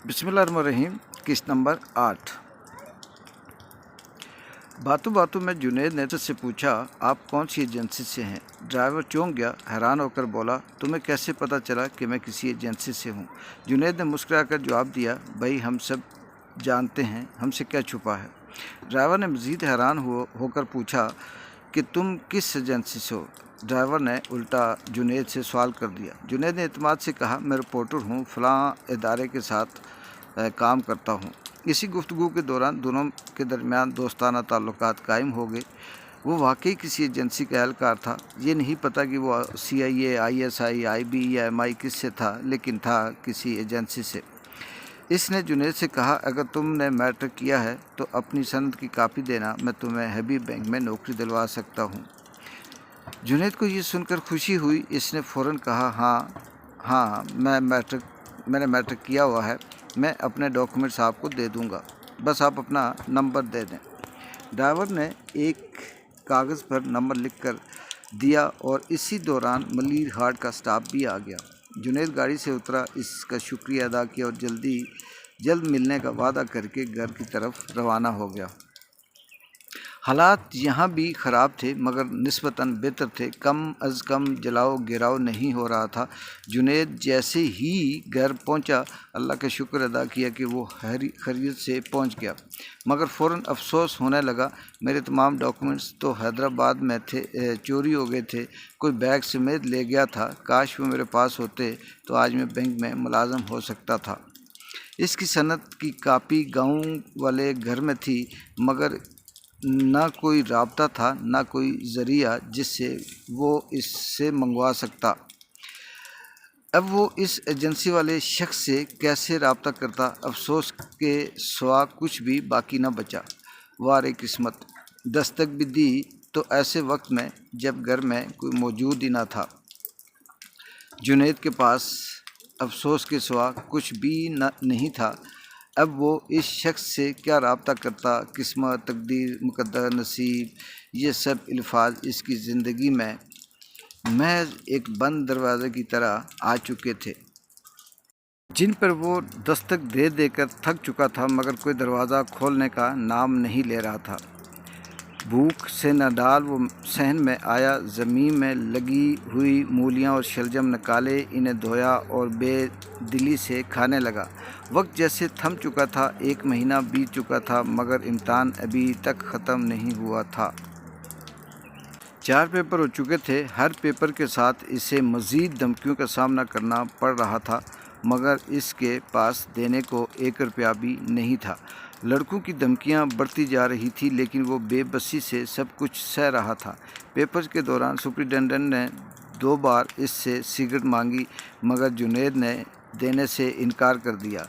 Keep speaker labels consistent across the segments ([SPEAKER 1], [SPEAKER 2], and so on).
[SPEAKER 1] बिस्मिल्लाहिर्रहमानिर्रहीम। किस्त नंबर 8। बातों बातों में जुनैद ने से पूछा, आप कौन सी एजेंसी से हैं? ड्राइवर चौंक गया, हैरान होकर बोला, तुम्हें कैसे पता चला कि मैं किसी एजेंसी से हूँ? जुनैद ने मुस्कुराकर जवाब दिया, भाई हम सब जानते हैं, हमसे क्या छुपा है? ड्राइवर ने मज़ीद हैरान होकर पूछा कि तुम किस एजेंसी से हो? ड्राइवर ने उल्टा जुनैद से सवाल कर दिया। जुनैद ने इत्मीनान से कहा, मैं रिपोर्टर हूँ, फ़लाँ इदारे के साथ काम करता हूँ। इसी गुफ्तगू के दौरान दोनों के दरमियान दोस्ताना ताल्लुकात कायम हो गए। वो वाकई किसी एजेंसी का एहलकार था। ये नहीं पता कि वो CIA, ISI, IB या MI किस से था, लेकिन था किसी एजेंसी से। इसने जुनैद से कहा, अगर तुमने मैट्रिक किया है तो अपनी सनद की कापी देना, मैं तुम्हें हबीब बैंक में नौकरी दिलवा सकता हूँ। जुनैद को ये सुनकर खुशी हुई। इसने फ़ौरन कहा, हाँ मैंने मैट्रिक किया हुआ है, मैं अपने डॉक्यूमेंट्स आपको दे दूँगा, बस आप अपना नंबर दे दें। ड्राइवर ने एक कागज़ पर नंबर लिख कर दिया और इसी दौरान मलिर हार्ट का स्टाफ भी आ गया। जुनैद गाड़ी से उतरा, इसका शुक्रिया अदा किया और जल्द मिलने का वादा करके घर की तरफ रवाना हो गया। हालात यहाँ भी ख़राब थे मगर निस्बतन बेहतर थे। कम अज़ कम जलाओ गिराओ नहीं हो रहा था। जुनैद जैसे ही घर पहुँचा, अल्लाह का शुक्र अदा किया कि वो खैरियत से पहुँच गया, मगर फ़ौरन अफसोस होने लगा, मेरे तमाम डॉक्यूमेंट्स तो हैदराबाद में थे, चोरी हो गए थे, कोई बैग समेत ले गया था। काश वो मेरे पास होते तो आज मैं बैंक में मुलाज़म हो सकता था। इसकी सनद की कापी गाँव वाले घर में थी, मगर ना कोई राब्ता था, ना कोई ज़रिया जिससे वो इससे मंगवा सकता। अब वो इस एजेंसी वाले शख्स से कैसे राब्ता करता? अफसोस के सिवा कुछ भी बाकी न बचा। वारे किस्मत, दस्तक भी दी तो ऐसे वक्त में जब घर में कोई मौजूद ही ना था। जुनैद के पास अफसोस के सिवा कुछ भी नहीं था। अब वो इस शख्स से क्या राब्ता करता? किस्मत, तकदीर, मुकद्दर, नसीब, ये सब अल्फाज इसकी ज़िंदगी में महज एक बंद दरवाज़े की तरह आ चुके थे, जिन पर वो दस्तक दे देकर थक चुका था, मगर कोई दरवाज़ा खोलने का नाम नहीं ले रहा था। भूख से नडाल वो सहन में आया, ज़मीन में लगी हुई मूलियाँ और शलजम निकाले, इन्हें धोया और बेदिली से खाने लगा। वक्त जैसे थम चुका था, 1 महीना बीत चुका था, मगर इम्तहान अभी तक ख़त्म नहीं हुआ था। 4 पेपर हो चुके थे। हर पेपर के साथ इसे मज़ीद धमकियों का सामना करना पड़ रहा था, मगर इसके पास देने को 1 रुपया भी नहीं था। लड़कों की धमकियां बढ़ती जा रही थी, लेकिन वो बेबसी से सब कुछ सह रहा था। पेपर के दौरान सुपरिटेंडेंट ने 2 बार इससे सिगरेट मांगी, मगर जुनैद ने देने से इनकार कर दिया।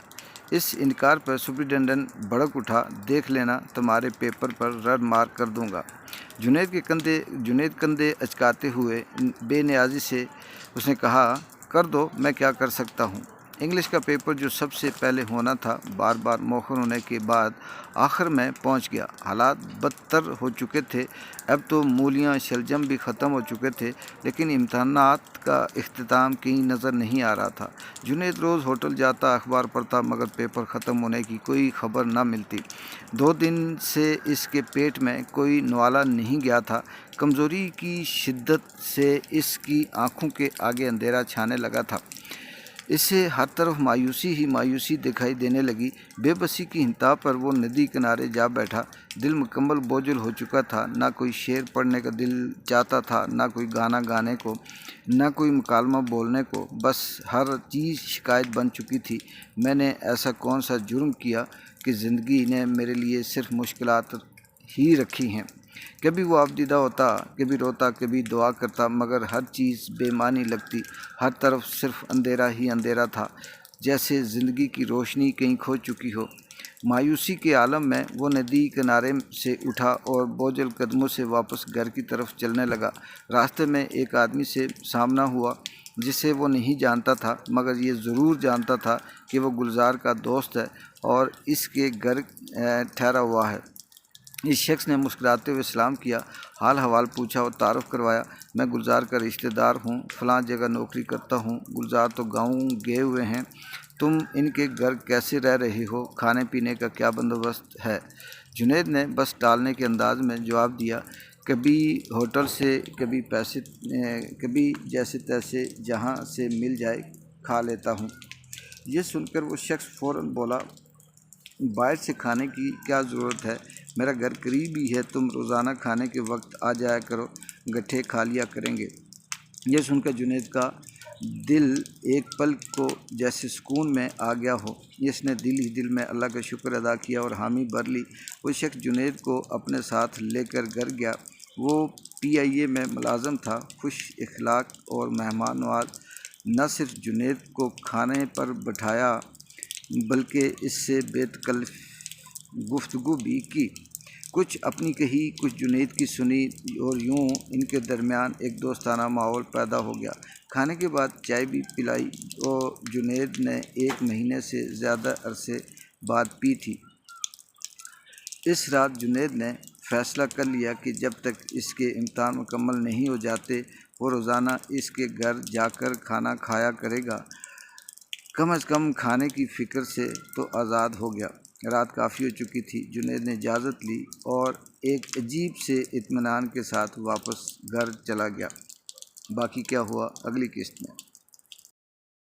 [SPEAKER 1] इस इनकार पर सुपरिटेंडेंट भड़क उठा, देख लेना, तुम्हारे पेपर पर रड मार कर दूंगा। जुनैद कंधे अचकाते हुए बेनियाजी से उसने कहा, कर दो, मैं क्या कर सकता हूँ। इंग्लिश का पेपर जो सबसे पहले होना था, बार बार मौखर होने के बाद आखिर में पहुंच गया। हालात बदतर हो चुके थे। अब तो मूलियां शलजम भी ख़त्म हो चुके थे, लेकिन इम्तहानात का इख्तिताम कहीं नज़र नहीं आ रहा था। जुनैद रोज़ होटल जाता, अखबार पढ़ता, मगर पेपर ख़त्म होने की कोई खबर न मिलती। 2 दिन से इसके पेट में कोई नवाला नहीं गया था। कमज़ोरी की शिद्दत से इसकी आँखों के आगे अंधेरा छाने लगा था। इससे हर तरफ मायूसी ही मायूसी दिखाई देने लगी। बेबसी की इंतहा पर वो नदी किनारे जा बैठा। दिल मुकम्मल बोझल हो चुका था। ना कोई शेर पढ़ने का दिल चाहता था, ना कोई गाना गाने को, ना कोई मुकालमा बोलने को। बस हर चीज़ शिकायत बन चुकी थी। मैंने ऐसा कौन सा जुर्म किया कि ज़िंदगी ने मेरे लिए सिर्फ मुश्किलात ही रखी हैं। कभी वो आबदीदा होता, कभी रोता, कभी दुआ करता, मगर हर चीज़ बेमानी लगती। हर तरफ सिर्फ अंधेरा ही अंधेरा था, जैसे ज़िंदगी की रोशनी कहीं खो चुकी हो। मायूसी के आलम में वो नदी किनारे से उठा और बोझल कदमों से वापस घर की तरफ चलने लगा। रास्ते में एक आदमी से सामना हुआ जिसे वो नहीं जानता था, मगर ये ज़रूर जानता था कि वो गुलजार का दोस्त है और इसके घर ठहरा हुआ है। इस शख्स ने मुस्कुराते हुए सलाम किया, हाल हवाल पूछा और तारुफ करवाया। मैं गुलजार का रिश्तेदार हूँ, फ़लाँ जगह नौकरी करता हूँ। गुलजार तो गाँव गए हुए हैं, تم ان کے گھر کیسے رہ رہی ہو؟ کھانے پینے کا کیا بندوبست ہے؟ جنید نے بس ٹالنے کے انداز میں جواب دیا، کبھی ہوٹل سے، کبھی جیسے تیسے جہاں سے مل جائے کھا لیتا ہوں۔ یہ سن کر وہ شخص فوراً بولا، باہر سے کھانے کی کیا ضرورت ہے؟ میرا گھر قریب ہی ہے، تم روزانہ کھانے کے وقت آ جایا کرو، گٹھے کھا لیا کریں گے۔ یہ سن کر جنید کا دل ایک پل کو جیسے سکون میں آ گیا ہو۔ اس نے دل ہی دل میں اللہ کا شکر ادا کیا اور حامی بھر لی۔ وہ شخص جنید کو اپنے ساتھ لے کر گھر گیا۔ وہ PIA میں ملازم تھا، خوش اخلاق اور مہمان نواز۔ نہ صرف جنید کو کھانے پر بٹھایا بلکہ اس سے بے تکلف گفتگو بھی کی، کچھ اپنی کہی، کچھ جنید کی سنی، اور یوں ان کے درمیان ایک دوستانہ ماحول پیدا ہو گیا۔ کھانے کے بعد چائے بھی پلائی اور جنید نے 1 مہینے سے زیادہ عرصے بعد پی تھی۔ اس رات جنید نے فیصلہ کر لیا کہ جب تک اس کے امتحان مکمل نہیں ہو جاتے وہ روزانہ اس کے گھر جا کر کھانا کھایا کرے گا۔ کم از کم کھانے کی فکر سے تو آزاد ہو گیا۔ رات کافی ہو چکی تھی۔ جنید نے اجازت لی اور ایک عجیب سے اطمینان کے ساتھ واپس گھر چلا گیا۔ باقی کیا ہوا اگلی قسط میں؟